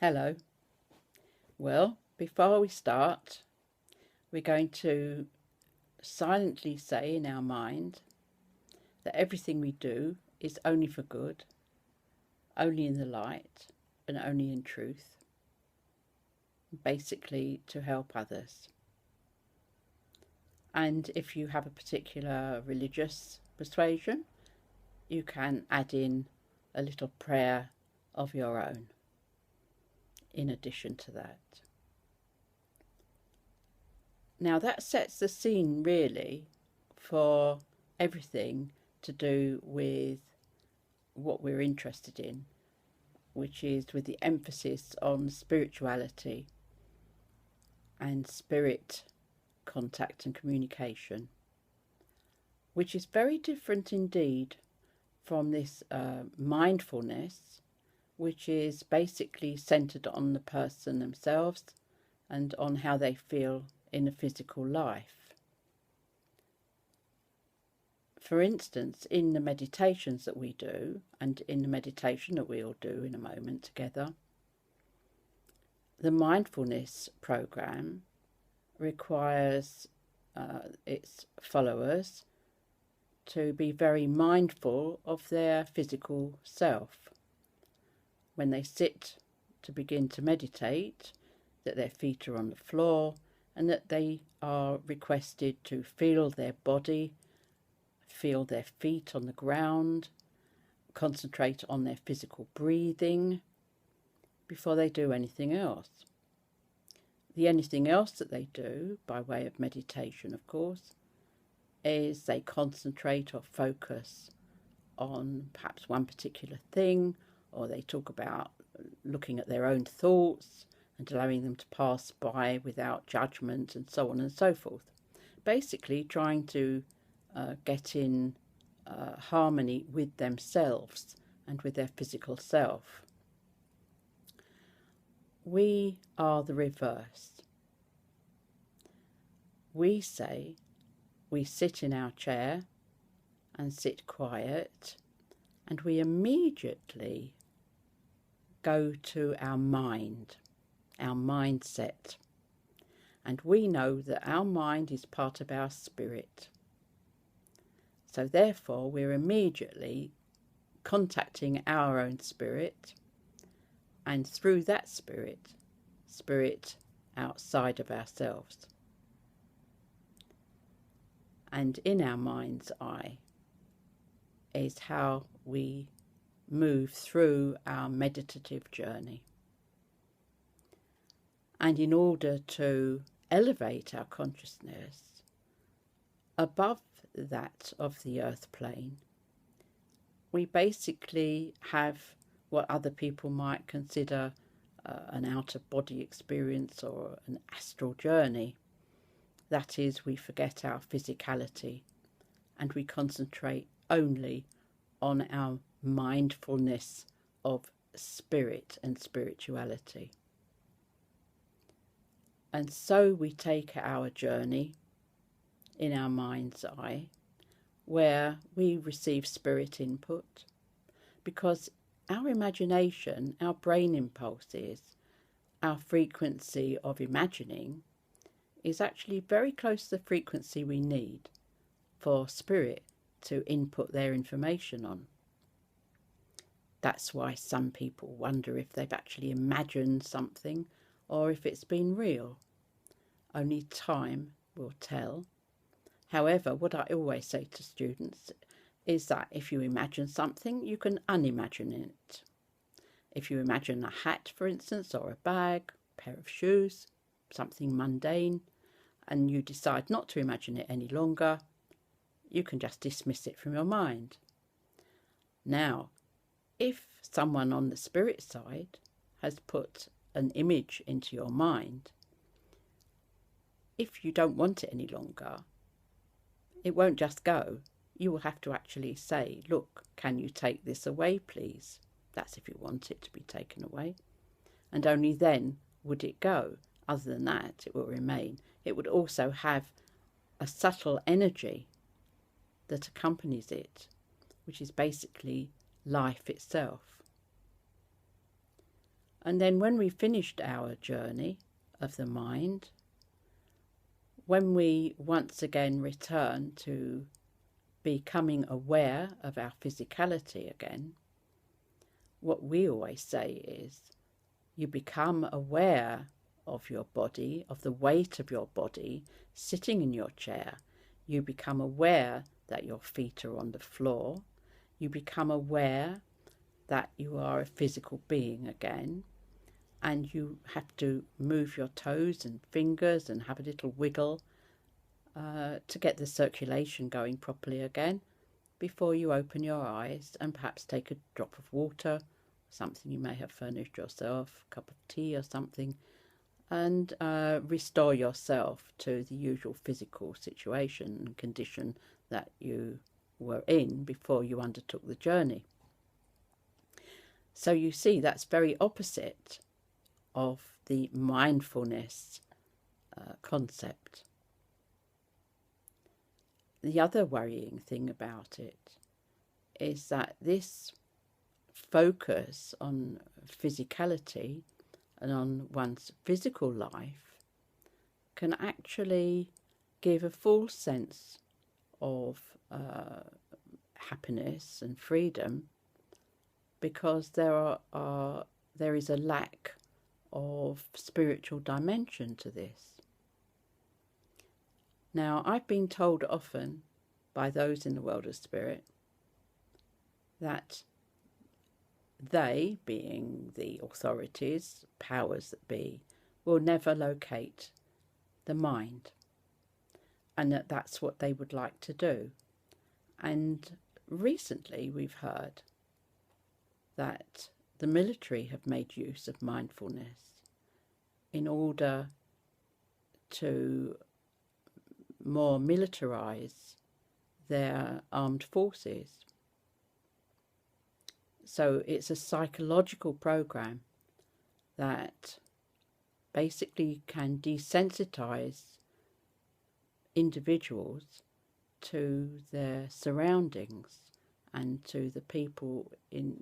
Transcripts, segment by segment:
Hello. Well, before we start, we're going to silently say in our mind that everything we do is only for good, only in the light, and only in truth, basically to help others. And if you have a particular religious persuasion, you can add in a little prayer of your own in addition to that. Now that sets the scene really for everything to do with what we're interested in, which is with the emphasis on spirituality and spirit contact and communication, which is very different indeed from this mindfulness, which is basically centered on the person themselves and on how they feel in a physical life. For instance, in the meditations that we do, and in the meditation that we'll do in a moment together, the mindfulness program requires its followers to be very mindful of their physical self. When they sit to begin to meditate, that their feet are on the floor and that they are requested to feel their body, feel their feet on the ground, concentrate on their physical breathing before they do anything else. The anything else that they do, by way of meditation of course, is they concentrate or focus on perhaps one particular thing, or they talk about looking at their own thoughts and allowing them to pass by without judgment and so on and so forth. Basically trying to get in harmony with themselves and with their physical self. We are the reverse. We say we sit in our chair and sit quiet, and we immediately go to our mind, our mindset. And we know that our mind is part of our spirit. So therefore we're immediately contacting our own spirit, and through that spirit outside of ourselves. And in our mind's eye is how we move through our meditative journey. And in order to elevate our consciousness above that of the earth plane, we basically have what other people might consider an out-of-body experience or an astral journey. That is, we forget our physicality and we concentrate only on our mindfulness of spirit and spirituality. And so we take our journey in our mind's eye, where we receive spirit input, because our imagination, our brain impulses, our frequency of imagining is actually very close to the frequency we need for spirit to input their information on. That's why some people wonder if they've actually imagined something or if it's been real. Only time will tell. However, what I always say to students is that if you imagine something, you can unimagine it. If you imagine a hat, for instance, or a bag, a pair of shoes, something mundane, and you decide not to imagine it any longer, you can just dismiss it from your mind. Now, if someone on the spirit side has put an image into your mind, if you don't want it any longer, it won't just go. You will have to actually say, look, can you take this away, please? That's if you want it to be taken away. And only then would it go. Other than that, it will remain. It would also have a subtle energy that accompanies it, which is basically life itself. And then when we finished our journey of the mind, when we once again return to becoming aware of our physicality again, what we always say is you become aware of your body, of the weight of your body sitting in your chair. You become aware that your feet are on the floor. You become aware that you are a physical being again, and you have to move your toes and fingers and have a little wiggle to get the circulation going properly again before you open your eyes and perhaps take a drop of water, something you may have furnished yourself, a cup of tea or something, and restore yourself to the usual physical situation and condition that you were in before you undertook the journey. So you see, that's very opposite of the mindfulness concept. The other worrying thing about it is that this focus on physicality and on one's physical life can actually give a false sense of happiness and freedom, because there is a lack of spiritual dimension to this. Now, I've been told often by those in the world of spirit that they, being the authorities, powers that be, will never locate the mind, and that that's what they would like to do. And recently we've heard that the military have made use of mindfulness in order to more militarize their armed forces. So it's a psychological program that basically can desensitize individuals to their surroundings and to the people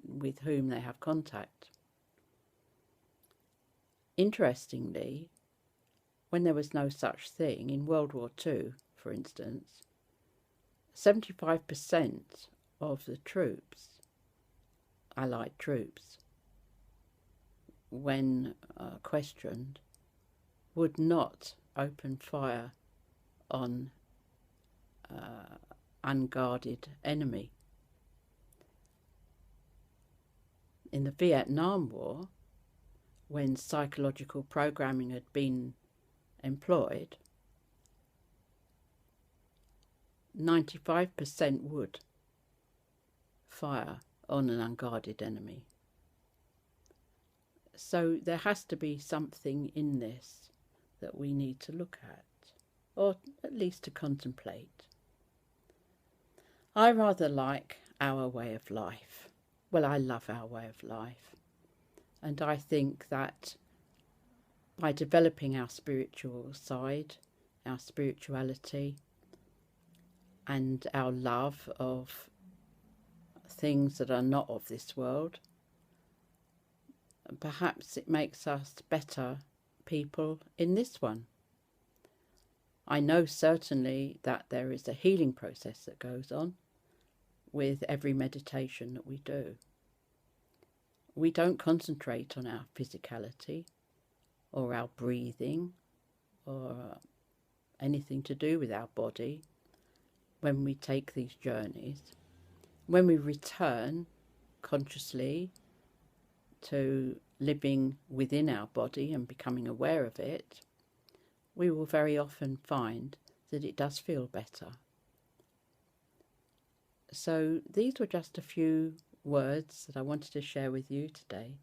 with whom they have contact. Interestingly, when there was no such thing, in World War II, for instance, 75% of the troops, Allied troops, when questioned, would not open fire on unguarded enemy. In the Vietnam War, when psychological programming had been employed, 95% would fire on an unguarded enemy. So there has to be something in this that we need to look at, or at least to contemplate. I rather like our way of life. Well, I love our way of life. And I think that by developing our spiritual side, our spirituality, and our love of things that are not of this world, perhaps it makes us better people in this one. I know certainly that there is a healing process that goes on with every meditation that we do. We don't concentrate on our physicality or our breathing or anything to do with our body when we take these journeys. When we return consciously to living within our body and becoming aware of it, we will very often find that it does feel better. So these were just a few words that I wanted to share with you today.